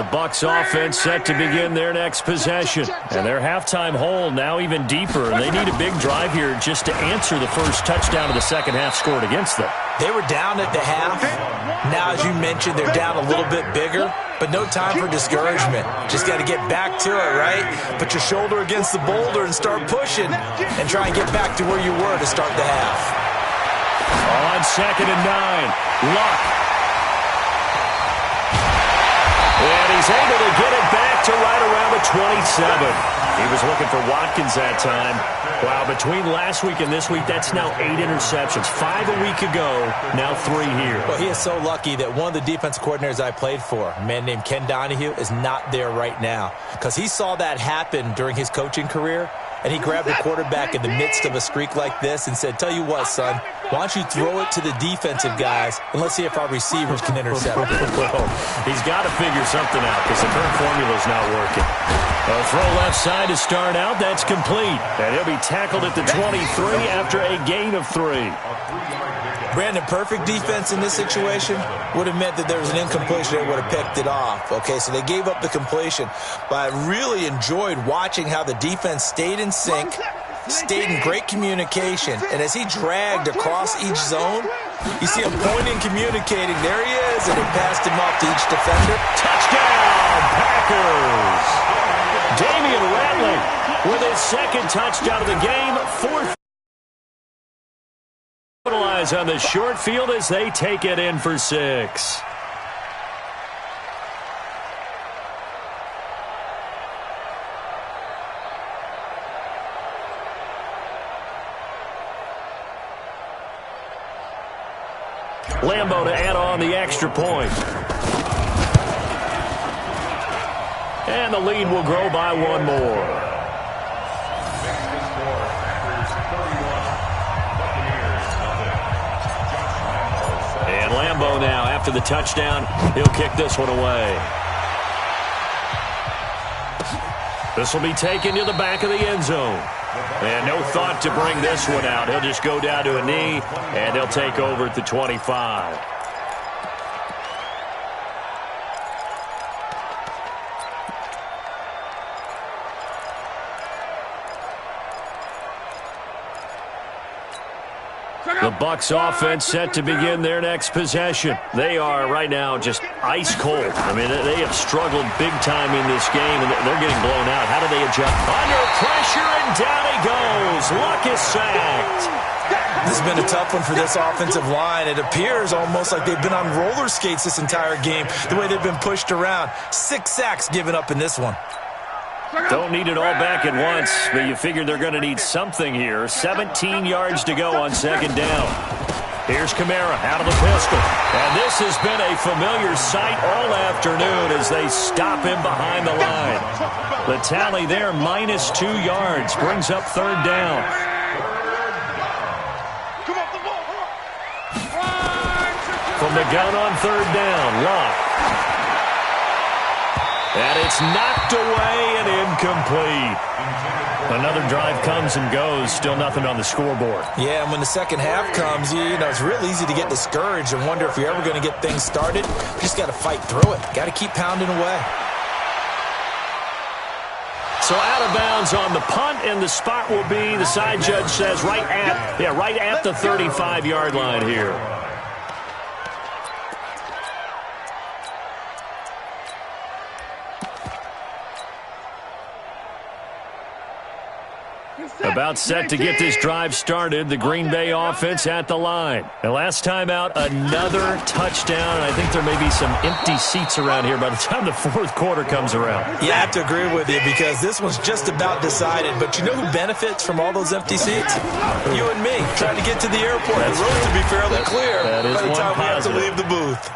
The Bucs offense set to begin their next possession. And their halftime hole now even deeper. And they need a big drive here just to answer the first touchdown of the second half scored against them. They were down at the half. Now, as you mentioned, they're down a little bit bigger. But no time for discouragement. Just got to get back to it, right? Put your shoulder against the boulder and start pushing. And try and get back to where you were to start the half. On 2nd and 9, Luck. And he's able to get it back to right around the 27. He was looking for Watkins that time. Wow, between last week and this week, that's now 8 interceptions. 5 a week ago, now 3 here. Well, he is so lucky that one of the defense coordinators I played for, a man named Ken Donahue, is not there right now. Because he saw that happen during his coaching career, and he grabbed the quarterback in the midst of a streak like this and said, tell you what, son, why don't you throw it to the defensive guys, and let's see if our receivers can intercept it. Well, he's got to figure something out because the current formula is not working. A throw left side to start out. That's complete. And he'll be tackled at the 23 after a gain of 3. Brandon, perfect defense in this situation would have meant that there was an incompletion. They would have picked it off. Okay, so they gave up the completion. But I really enjoyed watching how the defense stayed in sync, stayed in great communication. And as he dragged across each zone, you see him pointing, communicating. There he is, and he passed him off to each defender. Touchdown, Packers! Damian Ratley with his second touchdown of the game. 4th. Capitalize on the short field as they take it in for 6. Lambo to add on the extra point. And the lead will grow by 1 more. And Lambo now, after the touchdown, he'll kick this one away. This will be taken to the back of the end zone. And no thought to bring this one out. He'll just go down to a knee, and they'll take over at the 25. The Bucs offense set to begin their next possession. They are right now just ice cold. I mean, they have struggled big time in this game, and they're getting blown out. How do they adjust? Under pressure, and down he goes. Luck is sacked. This has been a tough one for this offensive line. It appears almost like they've been on roller skates this entire game, the way they've been pushed around. 6 sacks given up in this one. Don't need it all back at once, but you figure they're going to need something here. 17 yards to go on 2nd down. Here's Kamara out of the pistol. And this has been a familiar sight all afternoon as they stop him behind the line. The tally there, -2 yards, brings up 3rd down. From the gun on 3rd down, Luck. And it's knocked away and incomplete. Another drive comes and goes. Still nothing on the scoreboard. Yeah, and when the second half comes, you know, it's real easy to get discouraged and wonder if you're ever going to get things started. You just got to fight through it. Got to keep pounding away. So out of bounds on the punt, and the spot will be, the side judge says, right at the 35-yard line here. About set to get this drive started, the Green Bay offense at the line. And last time out, another touchdown. And I think there may be some empty seats around here by the time the 4th quarter comes around. Yeah, I have to agree with you because this one's just about decided. But you know who benefits from all those empty seats? You and me, trying to get to the airport. The roads will be fairly clear by the time we have to leave the booth.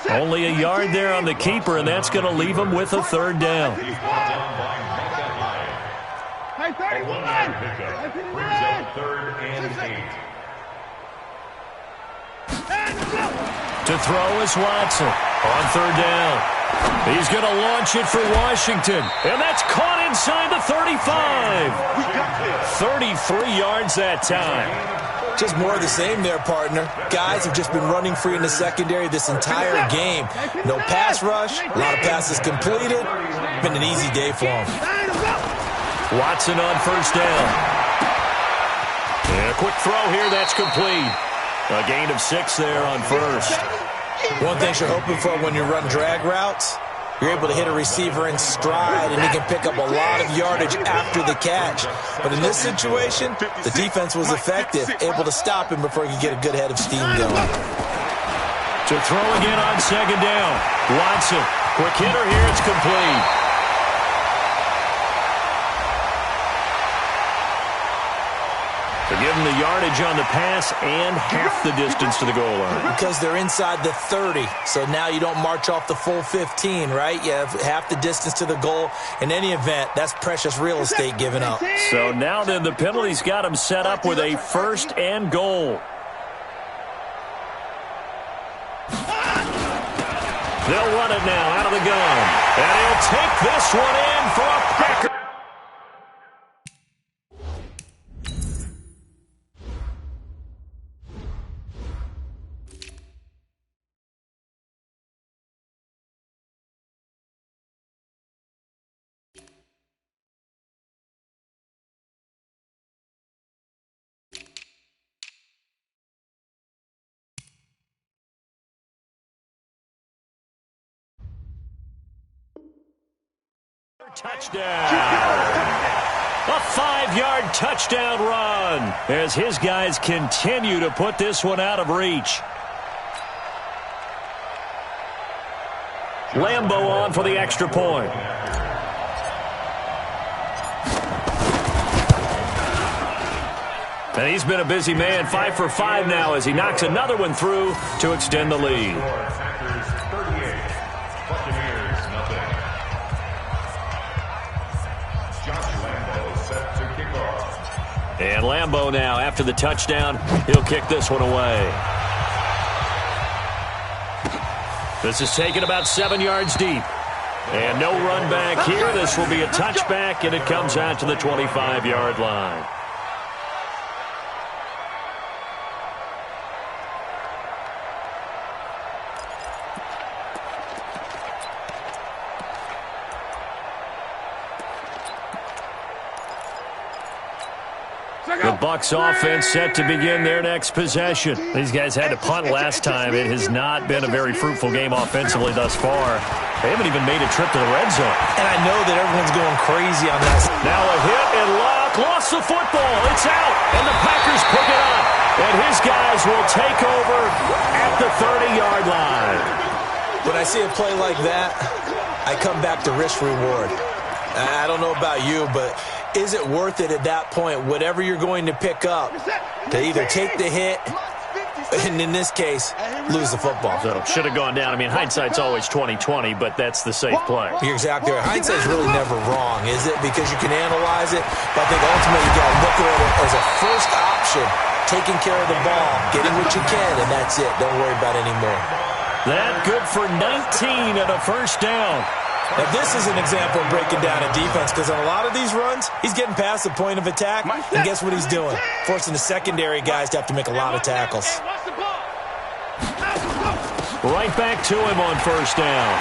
Only a yard there on the keeper, and that's going to leave them with a 3rd down. A 1-yard pickup brings up 3rd and 8. To throw is Watson on 3rd down. He's going to launch it for Washington, and that's caught inside the 35. 33 yards that time. Just more of the same there, partner. Guys have just been running free in the secondary this entire game. No pass rush, a lot of passes completed. Been an easy day for them. Watson on first down. And a quick throw here, that's complete. A gain of 6 there on first. One thing you're hoping for when you run drag routes, you're able to hit a receiver in stride, and he can pick up a lot of yardage after the catch. But in this situation, the defense was effective, able to stop him before he could get a good head of steam going. To throw again on second down. Watson, quick hitter here, it's complete. To give them the yardage on the pass and half the distance to the goal line. Because they're inside the 30, so now you don't march off the full 15, right? You have half the distance to the goal. In any event, that's precious real estate given up. So now then the penalty's got them set up with a 1st and goal. They'll run it now out of the gun. And he'll take this one in for a Packer. Touchdown. A 5-yard touchdown run as his guys continue to put this one out of reach. Lambo on for the extra point. And he's been a busy man, 5 for 5 now as he knocks another one through to extend the lead. And Lambo now, after the touchdown, he'll kick this one away. This is taken about 7 yards deep. And no run back here. This will be a touchback, and it comes out to the 25-yard line. The Bucs offense set to begin their next possession. These guys had to punt last time. It has not been a very fruitful game offensively thus far. They haven't even made a trip to the red zone. And I know that everyone's going crazy on that. Now a hit and Locke lost the football. It's out, and the Packers pick it up. And his guys will take over at the 30-yard line. When I see a play like that, I come back to risk reward. I don't know about you, but is it worth it at that point, whatever you're going to pick up, to either take the hit, and in this case, lose the football? So should have gone down. I mean, hindsight's always 20/20, but that's the safe play. You're exactly right. Hindsight's really never wrong, is it? Because you can analyze it, but I think ultimately you got to look at it as a first option, taking care of the ball, getting what you can, and that's it. Don't worry about any more. That good for 19 and a first down. Now, this is an example of breaking down a defense, because on a lot of these runs, he's getting past the point of attack, and guess what he's doing? Forcing the secondary guys to have to make a lot of tackles. Right back to him on first down.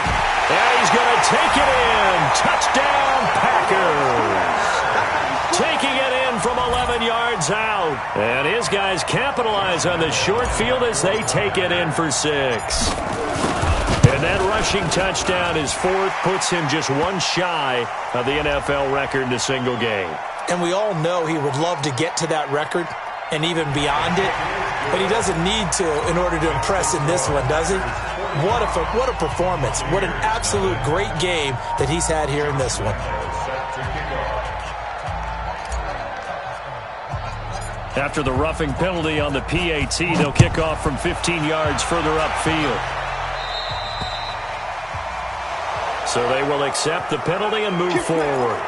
And he's going to take it in. Touchdown, Packers. Taking it in from 11 yards out. And his guys capitalize on the short field as they take it in for 6. And that rushing touchdown, his 4th, puts him just one shy of the NFL record in a single game. And we all know he would love to get to that record and even beyond it, but he doesn't need to in order to impress in this one, does he? What a performance. What an absolute great game that he's had here in this one. After the roughing penalty on the PAT, they'll kick off from 15 yards further upfield. So they will accept the penalty and move forward.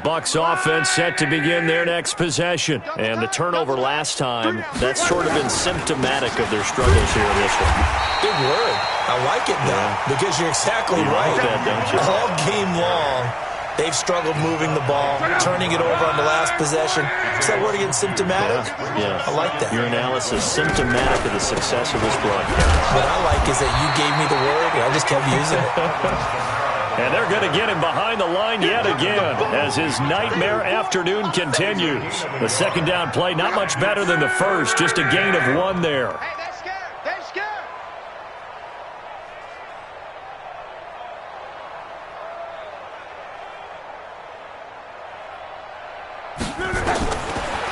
Bucs offense set to begin their next possession. And the turnover last time, that's sort of been symptomatic of their struggles here in this one. Big word. I like it now because you're exactly right. Like that, don't you? All game long, they've struggled moving the ball, turning it over on the last possession. Is that word again, symptomatic? Yeah. I like that. Your analysis, symptomatic of the success of this broadcast. What I like is that you gave me the word, and I just kept using it. And they're going to get him behind the line yet again as his nightmare afternoon continues. The second down play, not much better than the first, just a gain of 1 there. Hey, they're scared. They're scared.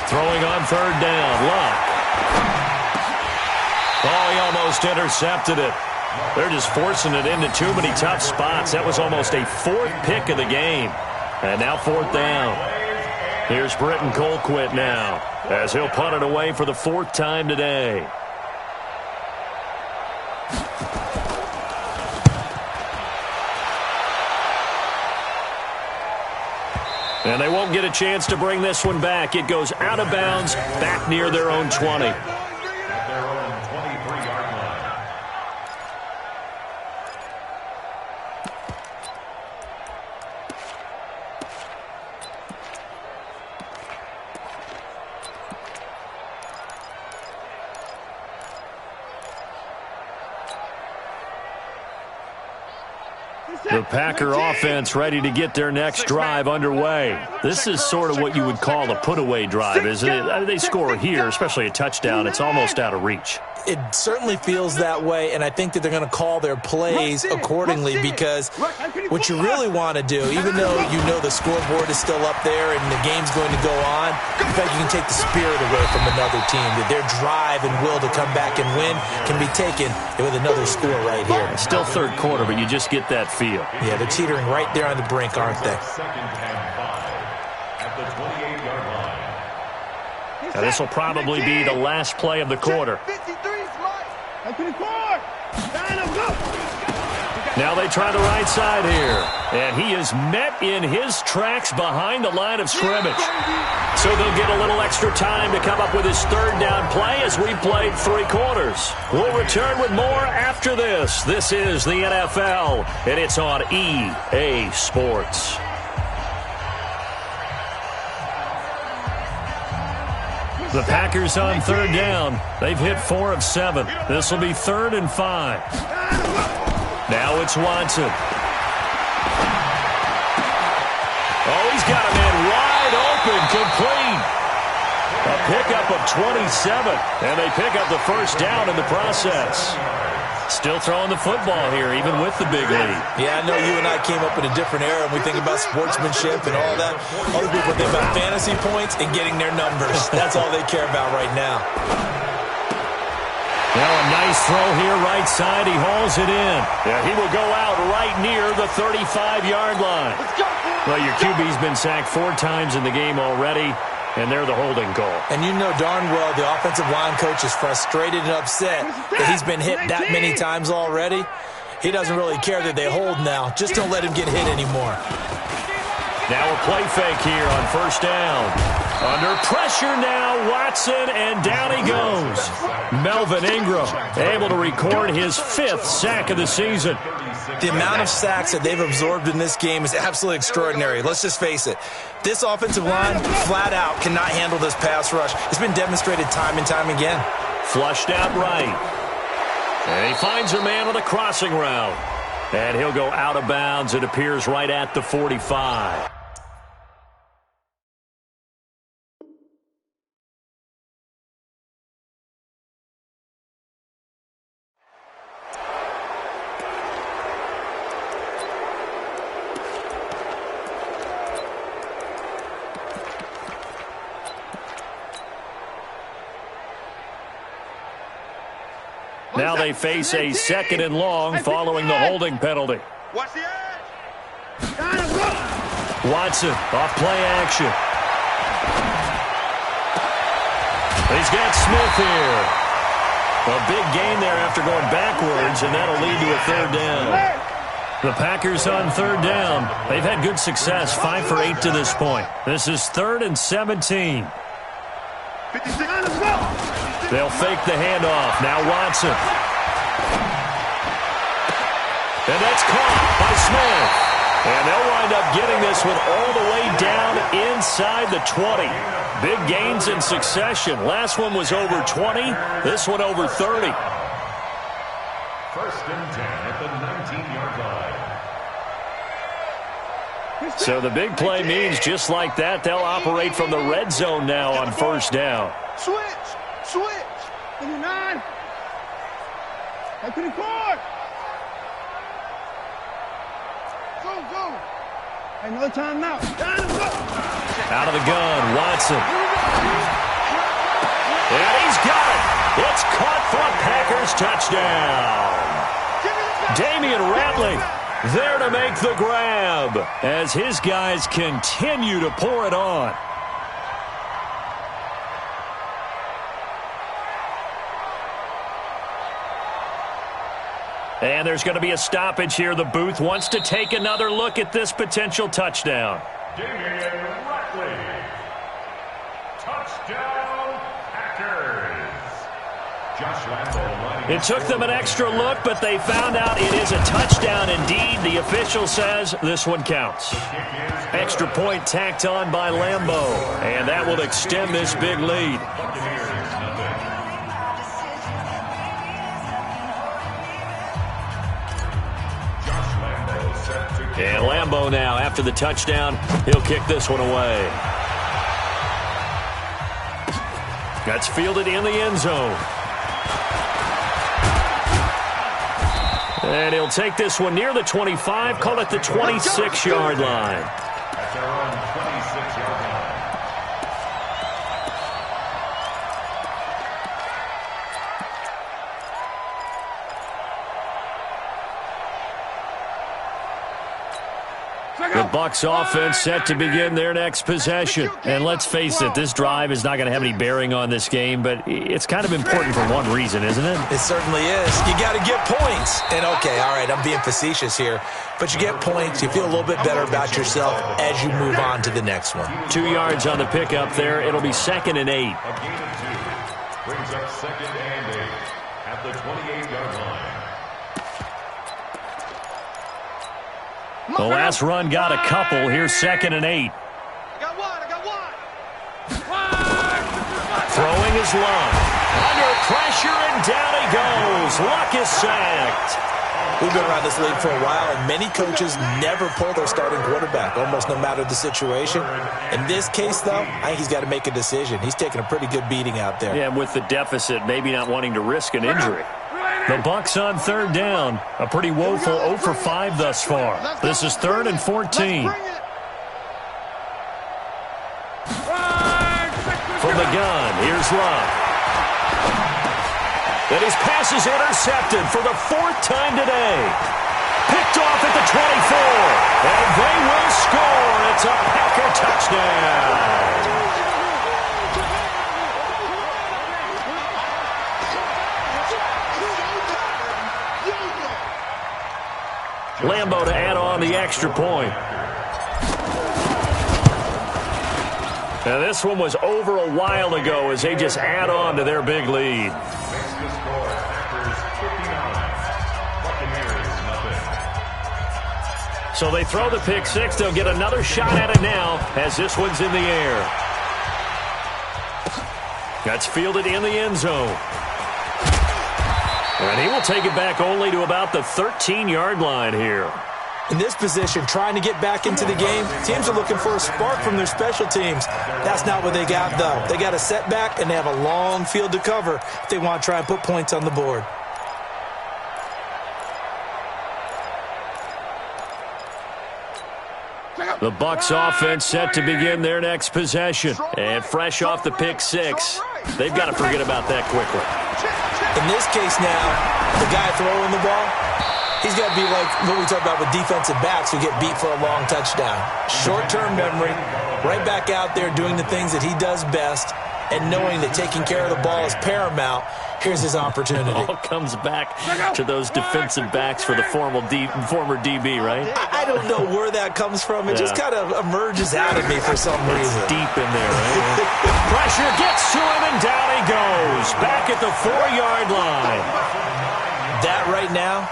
Throwing on third down, Luck. Oh, he almost intercepted it. They're just forcing it into too many tough spots. That was almost a 4th pick of the game. And now 4th down. Here's Britton Colquitt now as he'll punt it away for the 4th time today. And they won't get a chance to bring this one back. It goes out of bounds back near their own 20. The Packer offense ready to get their next drive underway. This is sort of what you would call a put-away drive, isn't it? They score here, especially a touchdown. It's almost out of reach. It certainly feels that way, and I think that they're going to call their plays accordingly because what you really want to do, even though you know the scoreboard is still up there and the game's going to go on, in fact, you can take the spirit away from another team, that their drive and will to come back and win can be taken with another score right here. It's still third quarter, but you just get that feel. Yeah, they're teetering right there on the brink, aren't they? Now, this will probably be the last play of the quarter. Now they try the right side here. And he is met in his tracks behind the line of scrimmage. So they'll get a little extra time to come up with his third down play as we played 3 quarters. We'll return with more after this. This is the NFL, and it's on EA Sports. The Packers on third down. They've hit 4 of 7. This will be 3rd and 5. Now it's Watson. Oh, he's got a man wide open, complete. A pickup of 27, and they pick up the first down in the process. Still throwing the football here, even with the big lead. Yeah, I know you and I came up in a different era, and we think about sportsmanship and all that. Other people think about fantasy points and getting their numbers. That's all they care about right now. Now a nice throw here, right side. He hauls it in. Yeah, he will go out right near the 35-yard line. Well, your QB's been sacked 4 times in the game already, and they're the holding call. And you know darn well the offensive line coach is frustrated and upset that he's been hit that many times already. He doesn't really care that they hold now. Just don't let him get hit anymore. Now a play fake here on first down. Under pressure now, Watson, and down he goes. Melvin Ingram able to record his 5th sack of the season. The amount of sacks that they've absorbed in this game is absolutely extraordinary. Let's just face it. This offensive line, flat out, cannot handle this pass rush. It's been demonstrated time and time again. Flushed out right. And he finds a man on a crossing route. And he'll go out of bounds. It appears right at the 45. Now they face a 2nd and long following the holding penalty. Watch the edge. Watson off play action. He's got Smith here. A big gain there after going backwards, and that'll lead to a 3rd down. The Packers on third down. They've had good success, 5 for 8 to this point. This is 3rd and 17. They'll fake the handoff. Now Watson. And that's caught by Smith. And they'll wind up getting this one all the way down inside the 20. Big gains in succession. Last one was over 20. This one over 30. 1st and 10 at the 19-yard line. So the big play means just like that, they'll operate from the red zone now on 1st down. Switch. 39. Up to the court. Go. Another time now. Out of the gun, Watson. And he's got it. It's caught for a Packers touchdown. Damian Ratley there to make the grab as his guys continue to pour it on. And there's going to be a stoppage here. The booth wants to take another look at this potential touchdown. Damian Ratley. Touchdown, Packers. Josh Lambo. It took them an extra look, but they found out it is a touchdown indeed. The official says this one counts. Extra point tacked on by Lambo, and that will extend this big lead. And Lambo now, after the touchdown, he'll kick this one away. That's fielded in the end zone. And he'll take this one near the 25, call it the 26-yard line. At their own 26-yard line. The Bucs offense set to begin their next possession. And let's face it, this drive is not going to have any bearing on this game, but it's kind of important for one reason, isn't it? It certainly is. You got to get points. And, okay, all right, I'm being facetious here. But you get points, you feel a little bit better about yourself as you move on to the next one. 2 yards on the pickup there. It'll be 2nd and 8. A gain of 2 brings up 2nd and 8 at the 28-yard line. The last run got a couple. Here's 2nd and 8. I got one. Throwing is Luck. Under pressure, and down he goes. Luck is sacked. We've been around this league for a while, and many coaches never pull their starting quarterback, almost no matter the situation. In this case, though, I think he's got to make a decision. He's taking a pretty good beating out there. Yeah, with the deficit, maybe not wanting to risk an injury. The Bucs on 3rd down. A pretty woeful 0 for 5 thus far. This is 3rd and 14. From the gun, here's Luck. And his pass is intercepted for the 4th time today. Picked off at the 24. And they will score. It's a Packer touchdown. Lambo to add on the extra point. Now this one was over a while ago as they just add on to their big lead. Makes the score Packers 59. Buccaneers 0. So they throw the pick six. They'll get another shot at it now as this one's in the air. That's fielded in the end zone. And he will take it back only to about the 13-yard line here. In this position, trying to get back into the game, teams are looking for a spark from their special teams. That's not what they got, though. They got a setback, and they have a long field to cover if they want to try and put points on the board. The Bucs offense set to begin their next possession. And fresh off the pick six, they've got to forget about that quickly. In this case now, the guy throwing the ball, he's got to be like what we talk about with defensive backs who get beat for a long touchdown. Short-term memory, right back out there doing the things that he does best, and knowing that taking care of the ball is paramount. Here's his opportunity. All comes back to those defensive backs for the former DB, right? I don't know where that comes from. It just kind of emerges out of me for some reason. It's deep in there, right? Pressure gets to him, and down he goes. Back at the 4-yard line. That right now,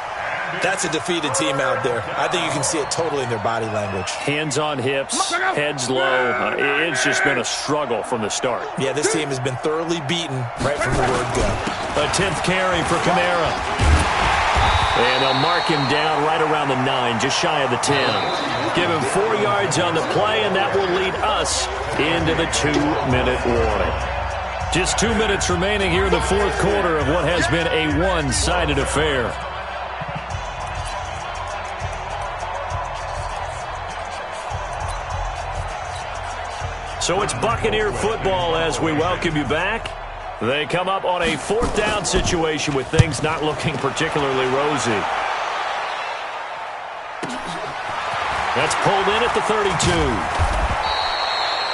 that's a defeated team out there. I think you can see it totally in their body language. Hands on hips, heads low. It's just been a struggle from the start. Yeah, this team has been thoroughly beaten right from the word go. A 10th carry for Kamara. And they'll mark him down right around the 9, just shy of the 10. Give him 4 yards on the play, and that will lead us into the 2-minute warning. Just 2 minutes remaining here in the fourth quarter of what has been a one-sided affair. So it's Buccaneer football as we welcome you back. They come up on a 4th down situation with things not looking particularly rosy. That's pulled in at the 32.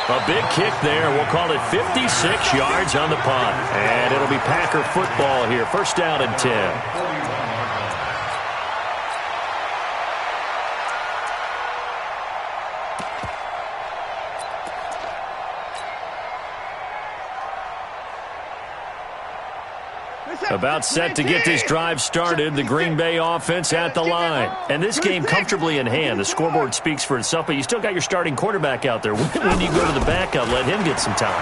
A big kick there. We'll call it 56 yards on the punt. And it'll be Packer football here. First down and 10. About set to get this drive started, the Green Bay offense at the line. And this game comfortably in hand. The scoreboard speaks for itself, but you still got your starting quarterback out there. When you go to the backup, let him get some time.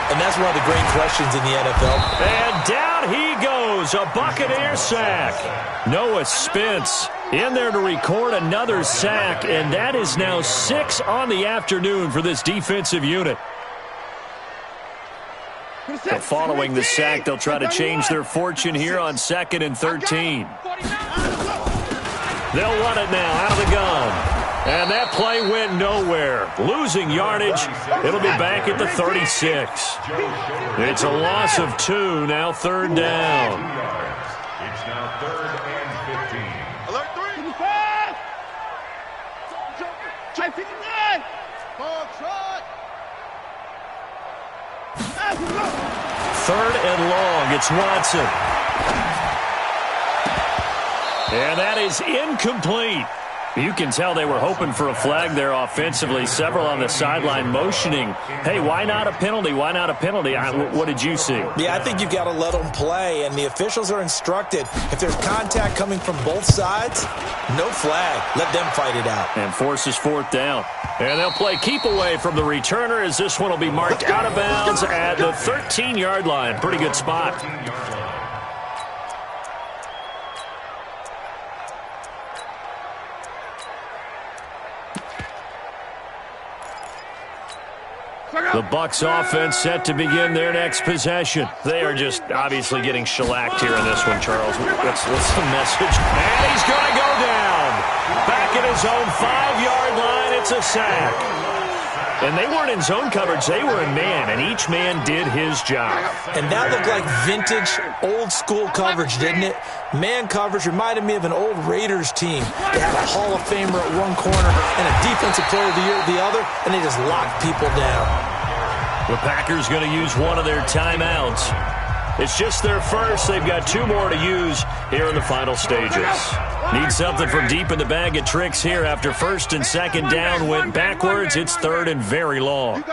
And that's one of the great questions in the NFL. And down he goes, a Buccaneer sack. Noah Spence in there to record another sack, and that is now 6 on the afternoon for this defensive unit. But following the sack, they'll try to change their fortune here on 2nd and 13. They'll run it now out of the gun. And that play went nowhere. Losing yardage. It'll be back at the 36. It's a loss of 2, now 3rd down. It's now 3rd and 15. Alert 3. 55. Try 59. Ball trot. 3rd and long. It's Watson. And that is incomplete. You can tell they were hoping for a flag there offensively. Several on the sideline motioning, hey, why not a penalty? Why not a penalty? What did you see? Yeah, I think you've got to let them play, and the officials are instructed. If there's contact coming from both sides, no flag. Let them fight it out. And forces 4th down. And they'll play keep away from the returner as this one will be marked out of bounds at the 13-yard line. Pretty good spot. The Bucs offense set to begin their next possession. They are just obviously getting shellacked here in this one, Charles. What's the message? And he's going to go down. Back at his own 5-yard line, it's a sack. And they weren't in zone coverage. They were in man, and each man did his job. And that looked like vintage, old-school coverage, didn't it? Man coverage reminded me of an old Raiders team. They had a Hall of Famer at one corner and a Defensive Player of the Year at the other, and they just locked people down. The Packers going to use one of their timeouts. It's just their first. They've got 2 more to use here in the final stages. Need something from deep in the bag of tricks here after 1st and 2nd down went backwards. It's 3rd and very long.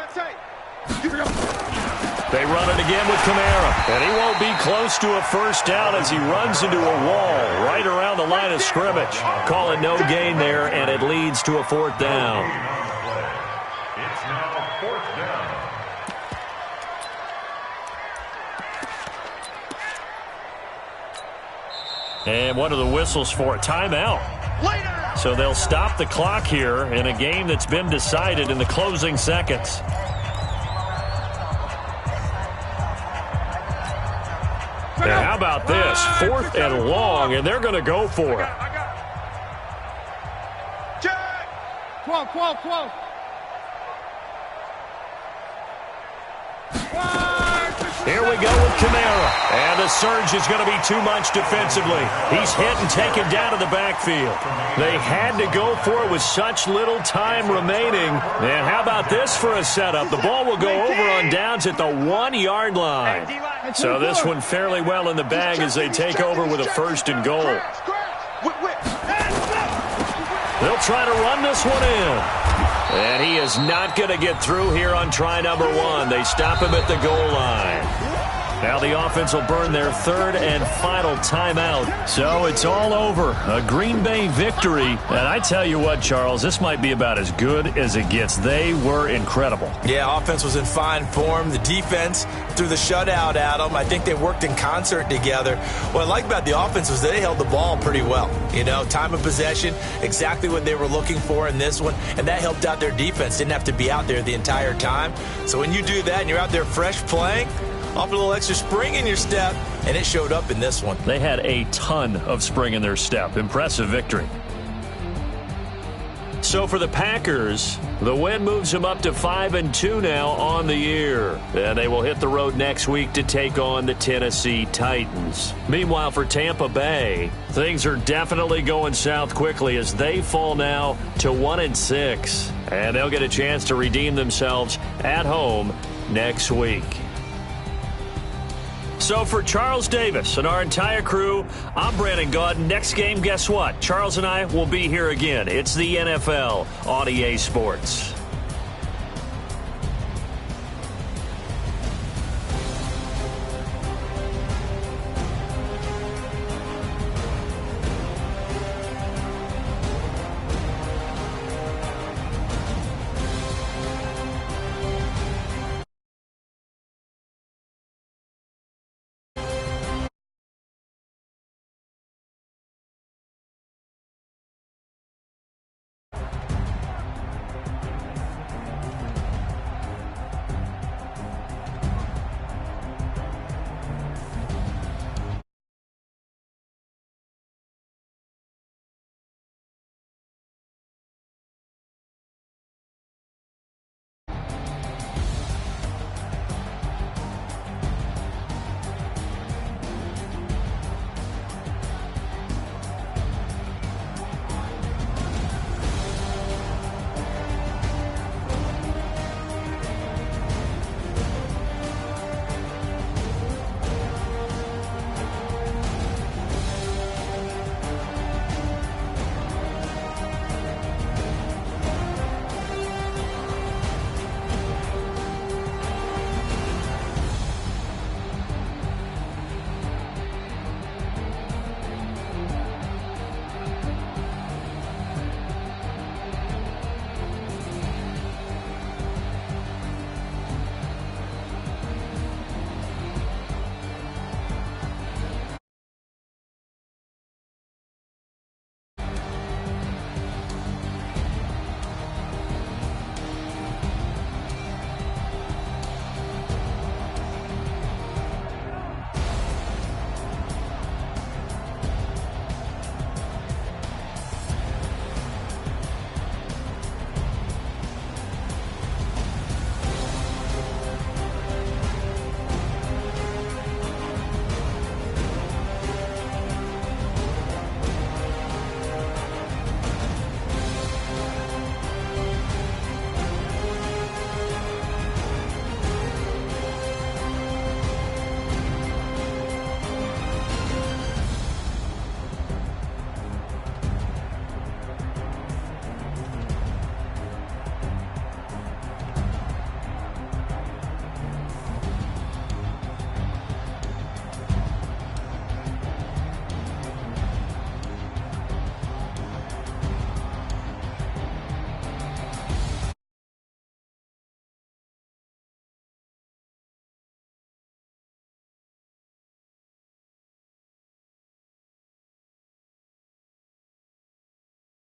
They run it again with Kamara, and he won't be close to a 1st down as he runs into a wall right around the line of scrimmage. Call it no gain there, and it leads to a 4th down. It's now 4th down. And what are the whistles for? A timeout. So they'll stop the clock here in a game that's been decided in the closing seconds. And how about this? 4th and long, and they're going to go for it. 12, 12, 12. Here we go with Kamara. And the surge is going to be too much defensively. He's hit and taken down to the backfield. They had to go for it with such little time remaining. And how about this for a setup? The ball will go over on downs at the 1-yard line. So this one fairly well in the bag as they take over with a 1st and goal. They'll try to run this one in. And he is not going to get through here on try number 1. They stop him at the goal line. Now the offense will burn their 3rd and final timeout. So it's all over. A Green Bay victory. And I tell you what, Charles, this might be about as good as it gets. They were incredible. Yeah, offense was in fine form. The defense threw the shutout at them. I think they worked in concert together. What I like about the offense was they held the ball pretty well. You know, time of possession, exactly what they were looking for in this one. And that helped out their defense. Didn't have to be out there the entire time. So when you do that and you're out there fresh playing, off a little extra spring in your step, and it showed up in this one. They had a ton of spring in their step. Impressive victory. So for the Packers, the win moves them up to 5-2 now on the year. And they will hit the road next week to take on the Tennessee Titans. Meanwhile, for Tampa Bay, things are definitely going south quickly as they fall now to 1-6. And they'll get a chance to redeem themselves at home next week. So for Charles Davis and our entire crew, I'm Brandon Gaudin. Next game, guess what? Charles and I will be here again. It's the NFL on EA Sports.